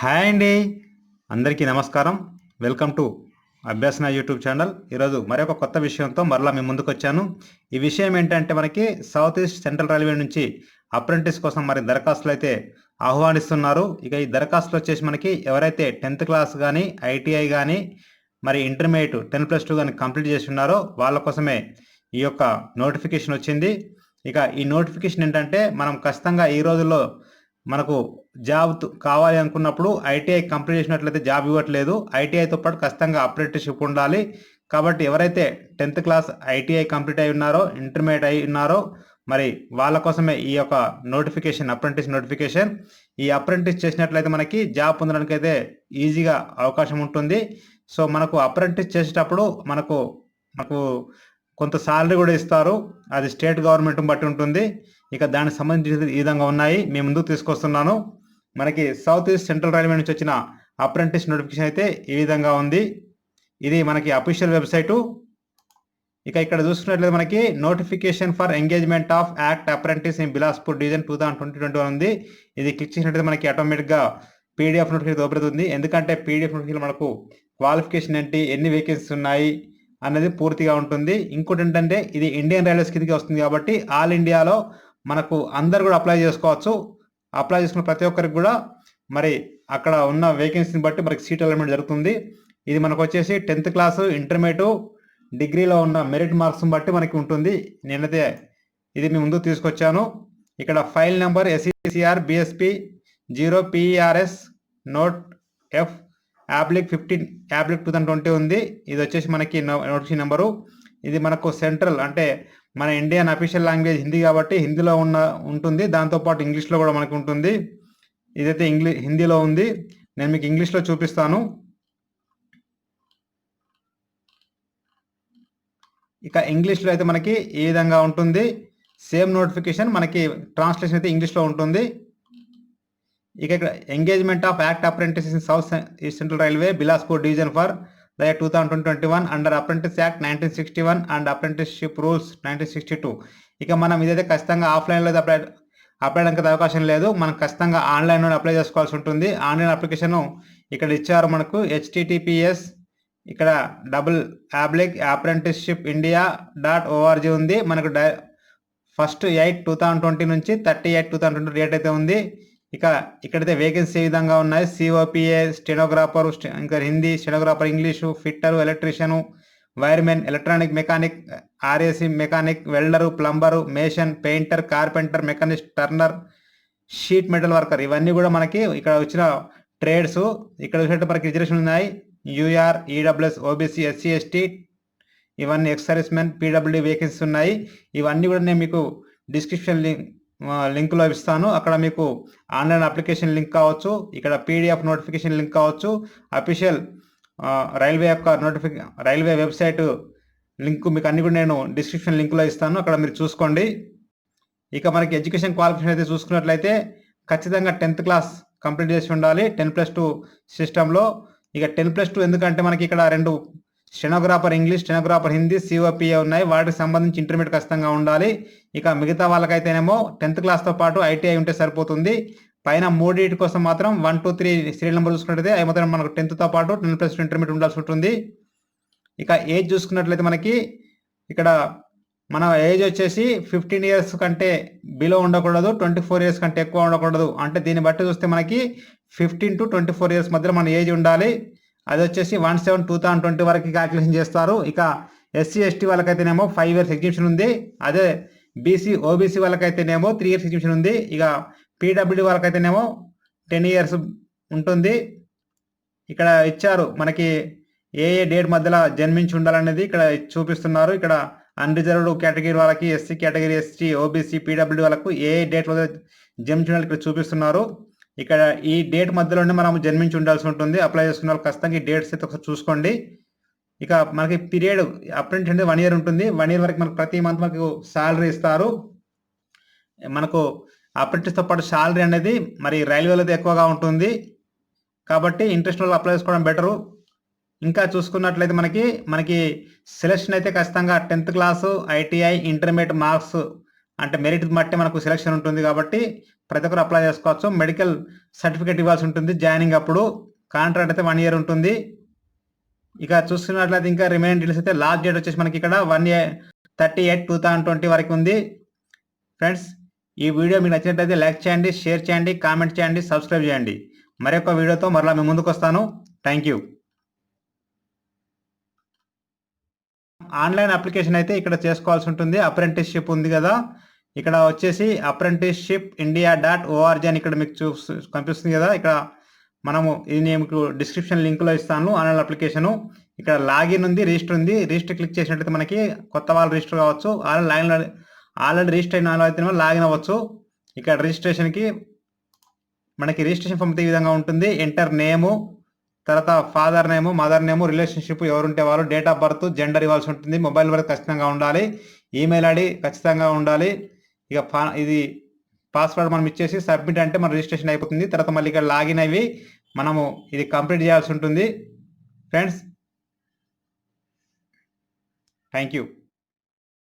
Hi అండి, అందరికీ నమస్కారం. Welcome to Abhyasana YouTube channel. ఈరోజు మరొక కొత్త విషయంతో మరలా మీ ముందుకు వచ్చాను. ఈ విషయం ఏంటంటే మనకి సౌత్ ఈస్ట్ సెంట్రల్ రైల్వే నుంచి అప్రెంటిస్ కోసం మరి దరఖాస్తులు అయితే ఆహ్వానిస్తున్నారు. ఇక ఈ దరఖాస్తులు వచ్చేసి మనకి ఎవరైతే 10th క్లాస్ కానీ ఐటీఐ కానీ మరి ఇంటర్మీడియట్ 10+2 కానీ కంప్లీట్ చేసి ఉన్నారో వాళ్ళ కోసమే ఈ యొక్క నోటిఫికేషన్ వచ్చింది. ఇక ఈ నోటిఫికేషన్ ఏంటంటే మనం ఖచ్చితంగా ఈ రోజుల్లో మనకు జాబ్ కావాలి అనుకున్నప్పుడు ఐటీఐ కంప్లీట్ చేసినట్లయితే జాబ్ ఇవ్వట్లేదు. ఐటీఐతో పాటు ఖచ్చితంగా అప్రెంటిస్షిప్ ఉండాలి. కాబట్టి ఎవరైతే 10th క్లాస్ ఐటీఐ కంప్లీట్ అయి ఉన్నారో, ఇంటర్మీడియట్ అయి ఉన్నారో మరి వాళ్ళ కోసమే ఈ యొక్క నోటిఫికేషన్, అప్రెంటిస్ నోటిఫికేషన్. ఈ అప్రెంటిస్ చేసినట్లయితే మనకి జాబ్ పొందడానికి అయితే ఈజీగా అవకాశం ఉంటుంది. సో మనకు అప్రెంటిస్ చేసేటప్పుడు మనకు కొంత సాలరీ కూడా ఇస్తారు. అది స్టేట్ గవర్నమెంట్ బట్టి ఉంటుంది. ఇక దానికి సంబంధించిన ఈ విధంగా ఉన్నాయి, మీ ముందుకు తీసుకొస్తున్నాను. మనకి సౌత్ ఈస్ట్ సెంట్రల్ రైల్వే నుంచి వచ్చిన అప్రెంటిస్ నోటిఫికేషన్ అయితే ఈ విధంగా ఉంది. ఇది మనకి అఫీషియల్ వెబ్సైటు. ఇక ఇక్కడ చూసుకున్నట్లయితే మనకి notification for engagement of act apprentice in Bilaspur division 2020 ఉంది. ఇది క్లిక్ చేసినట్లయితే మనకి ఆటోమేటిక్గా పీడిఎఫ్ నోటిఫికేషన్ దొరుకుతుంది. ఎందుకంటే పీడిఎఫ్ నోటిఫికేషన్ మనకు క్వాలిఫికేషన్ ఏంటి, ఎన్ని వేకెన్సీస్ ఉన్నాయి అనేది పూర్తిగా ఉంటుంది. ఇంకోటి ఏంటంటే ఇది ఇండియన్ రైల్వేస్ కిందకి వస్తుంది కాబట్టి ఆల్ ఇండియాలో మనకు అందరు కూడా అప్లై చేసుకోవచ్చు. అప్లై చేసుకున్న ప్రతి ఒక్కరికి కూడా మరి అక్కడ ఉన్న వేకెన్సీని బట్టి మనకి సీట్ అలాట్మెంట్ జరుగుతుంది. ఇది మనకు వచ్చేసి 10th క్లాసు, ఇంటర్మీడియట్, డిగ్రీలో ఉన్న మెరిట్ మార్క్స్ని బట్టి మనకి ఉంటుంది. నేనైతే ఇది మీ ముందుకు తీసుకొచ్చాను. ఇక్కడ file number SECR BSP 0PERS note F /15 2020 ఉంది. ఇది వచ్చేసి మనకి నోటిఫికేషన్ నెంబరు. ఇది మనకు సెంట్రల్ అంటే మన ఇండియన్ అఫీషియల్ లాంగ్వేజ్ హిందీ కాబట్టి హిందీలో ఉంటుంది. దాంతోపాటు ఇంగ్లీష్లో కూడా మనకు ఉంటుంది. ఇదైతే హిందీలో ఉంది. నేను మీకు ఇంగ్లీష్లో చూపిస్తాను. ఇక ఇంగ్లీష్లో అయితే మనకి ఈ విధంగా ఉంటుంది. సేమ్ నోటిఫికేషన్ మనకి ట్రాన్స్లేషన్ అయితే ఇంగ్లీష్లో ఉంటుంది. ఇక ఇక్కడ engagement of act apprentice in south east central railway Bilaspur division for the 2021 under apprentice act 1961 and apprenticeship rules 1962. ఇక మనం ఇదైతే ఖచ్చితంగా ఆఫ్లైన్లో అప్లై చేయడానికి అవకాశం లేదు. మనం ఖచ్చితంగా ఆన్లైన్లో అప్లై చేసుకోవాల్సి ఉంటుంది. ఆన్లైన్ అప్లికేషను ఇక్కడ ఇచ్చారు మనకు. https ఇక్కడ apprenticeshipindia.org ఉంది. మనకు 1st 8 2020 నుంచి 30/8 2020 డేట్ అయితే ఉంది. ఇక ఇక్కడైతే వేకెన్సీ ఈ విధంగా ఉన్నాయి. COPA స్టెనోగ్రాఫర్, ఇంకా Hindi stenographer, English, fitter, electrician, wireman, electronic mechanic, RAC mechanic, welder, plumber, mason, painter, carpenter, machinist, turner, sheet metal worker, ఇవన్నీ కూడా మనకి ఇక్కడ వచ్చిన ట్రేడ్స్. ఇక్కడ చూసినట్టు మనకి రిజర్వేషన్ ఉన్నాయి. UR, EWS, OBC, SC, ST, ఇవన్నీ ఎక్స్ సర్వీస్మెన్, PWD వేకెన్సీస్ ఉన్నాయి. ఇవన్నీ కూడా నేను మీకు డిస్క్రిప్షన్ లింక్లో ఇస్తాను. అక్కడ మీకు ఆన్లైన్ అప్లికేషన్ లింక్ కావచ్చు, ఇక్కడ PDF నోటిఫికేషన్ లింక్ కావచ్చు, అఫీషియల్ రైల్వే యొక్క రైల్వే వెబ్సైట్ లింక్ మీకు అన్ని కూడా నేను డిస్క్రిప్షన్ లింక్లో ఇస్తాను. అక్కడ మీరు చూసుకోండి. ఇక మనకి ఎడ్యుకేషన్ క్వాలిఫికేషన్ అయితే చూసుకున్నట్లయితే ఖచ్చితంగా 10th క్లాస్ కంప్లీట్ చేసి ఉండాలి 10+2 సిస్టంలో. ఇక 10+2 ఎందుకంటే మనకి ఇక్కడ 2 stenographer English, stenographer Hindi, COPA ఉన్నాయి. వాటికి సంబంధించి ఇంటర్మీడియట్ ఖచ్చితంగా ఉండాలి. ఇక మిగతా వాళ్ళకైతేనేమో 10th క్లాస్తో పాటు ITI ఉంటే సరిపోతుంది. పైన 3 కోసం మాత్రం 1, 2, 3 సీరియల్ నెంబర్ చూసుకున్నట్లయితే అవి మాత్రం మనకు 10th పాటు 10+2 ఇంటర్మీడియట్ ఉండాల్సి ఉంటుంది. ఇక ఏజ్ చూసుకున్నట్లయితే మనకి ఇక్కడ మన ఏజ్ వచ్చేసి 15 years కంటే బిలో ఉండకూడదు, 24 years కంటే ఎక్కువ ఉండకూడదు. అంటే దీన్ని బట్టి చూస్తే మనకి 15 to 24 years మధ్యలో మన ఏజ్ ఉండాలి. అది వచ్చేసి 1/7/2020 వరకు క్యాల్కులేషన్ చేస్తారు. ఇక SC, ST వాళ్ళకైతేనేమో 5 years ఎగ్జిబిషన్ ఉంది. అదే BC, OBC వాళ్ళకైతేనేమో 3 years ఎగ్జిబిషన్ ఉంది. ఇక PWD వాళ్ళకైతేనేమో 10 years ఉంటుంది. ఇక్కడ ఇచ్చారు మనకి ఏ డేట్ మధ్యలో జన్మించి ఉండాలనేది ఇక్కడ చూపిస్తున్నారు. ఇక్కడ అన్రిజర్వ్డ్ కేటగిరీ వాళ్ళకి, SC category, ST, OBC, PWD వాళ్ళకు ఏ డేట్ మధ్య జన్మించి ఉండాలి ఇక్కడ చూపిస్తున్నారు. ఇక్కడ ఈ డేట్ మధ్యలోనే మనం జన్మించి ఉండాల్సి ఉంటుంది. అప్లై చేసుకున్న వాళ్ళు ఖచ్చితంగా ఈ డేట్స్ అయితే ఒకసారి చూసుకోండి. ఇక మనకి పీరియడ్ అప్రెంటిస్ అంటే 1 year ఉంటుంది. 1 year వరకు మనకు ప్రతి మంత్ మనకు శాలరీ ఇస్తారు. మనకు అప్రెంటిస్తో పాటు శాలరీ అనేది మరి రైల్వేలో ఎక్కువగా ఉంటుంది. కాబట్టి ఇంట్రెస్ట్ వాళ్ళు అప్లై చేసుకోవడం బెటరు. ఇంకా చూసుకున్నట్లయితే మనకి సెలెక్షన్ అయితే ఖచ్చితంగా 10th class, ITI, intermediate marks అంటే మెరిట్ బట్టి మనకు సెలక్షన్ ఉంటుంది కాబట్టి ప్రతి ఒక్కరు అప్లై చేసుకోవచ్చు. మెడికల్ సర్టిఫికేట్ ఇవ్వాల్సి ఉంటుంది జాయినింగ్ అప్పుడు. కాంట్రాక్ట్ అయితే 1 ఇయర్ ఉంటుంది. ఇక చూస్తున్నట్లయితే ఇంకా రిమైనింగ్ డీటెయిల్స్ అయితే లాస్ట్ డేట్ వచ్చేసి మనకి ఇక్కడ 1/38/2020 వరకు ఉంది. ఫ్రెండ్స్, ఈ వీడియో మీకు నచ్చినట్లయితే లైక్ చేయండి, షేర్ చేయండి, కామెంట్ చేయండి, సబ్స్క్రైబ్ చేయండి. మరొక వీడియోతో మరలా మీ ముందుకు వస్తాను. Thank you. ఆన్లైన్ అప్లికేషన్ అయితే ఇక్కడ చేసుకోవాల్సి ఉంటుంది. అప్రెంటిస్షిప్ ఉంది కదా, ఇక్కడ వచ్చేసి apprenticeshipindia.org అని ఇక్కడ మీకు కనిపిస్తుంది కదా. ఇక్కడ మనము ఇది నేను మీకు డిస్క్రిప్షన్ లింక్లో ఇస్తాను. ఆన్లైన్ అప్లికేషను ఇక్కడ లాగిన్ ఉంది, రిజిస్టర్ ఉంది. రిజిస్టర్ క్లిక్ చేసినట్లయితే మనకి కొత్త వాళ్ళు రిజిస్టర్ కావచ్చు. ఆల్రెడీ రిజిస్టర్ అయిన వాళ్ళు అయితే లాగిన్ అవ్వచ్చు. ఇక్కడ రిజిస్ట్రేషన్కి మనకి రిజిస్ట్రేషన్ ఫామ్ ఈ విధంగా ఉంటుంది. ఎంటర్ నేము, తర్వాత father name, mother name, relationship ఎవరుంటే వాళ్ళు, డేట్ ఆఫ్ బర్త్, జెండర్ ఇవ్వాల్సి ఉంటుంది. మొబైల్ నెంబర్ ఖచ్చితంగా ఉండాలి. ఈమెయిల్ ఐడి ఖచ్చితంగా ఉండాలి. ఇక ఇది పాస్వర్డ్ మనం ఇచ్చేసి సబ్మిట్ అంటే మన రిజిస్ట్రేషన్ అయిపోతుంది. తర్వాత మళ్ళీ ఇక్కడ లాగిన్ అయ్యి మనము ఇది కంప్లీట్ చేయాల్సి ఉంటుంది. Friends, thank you.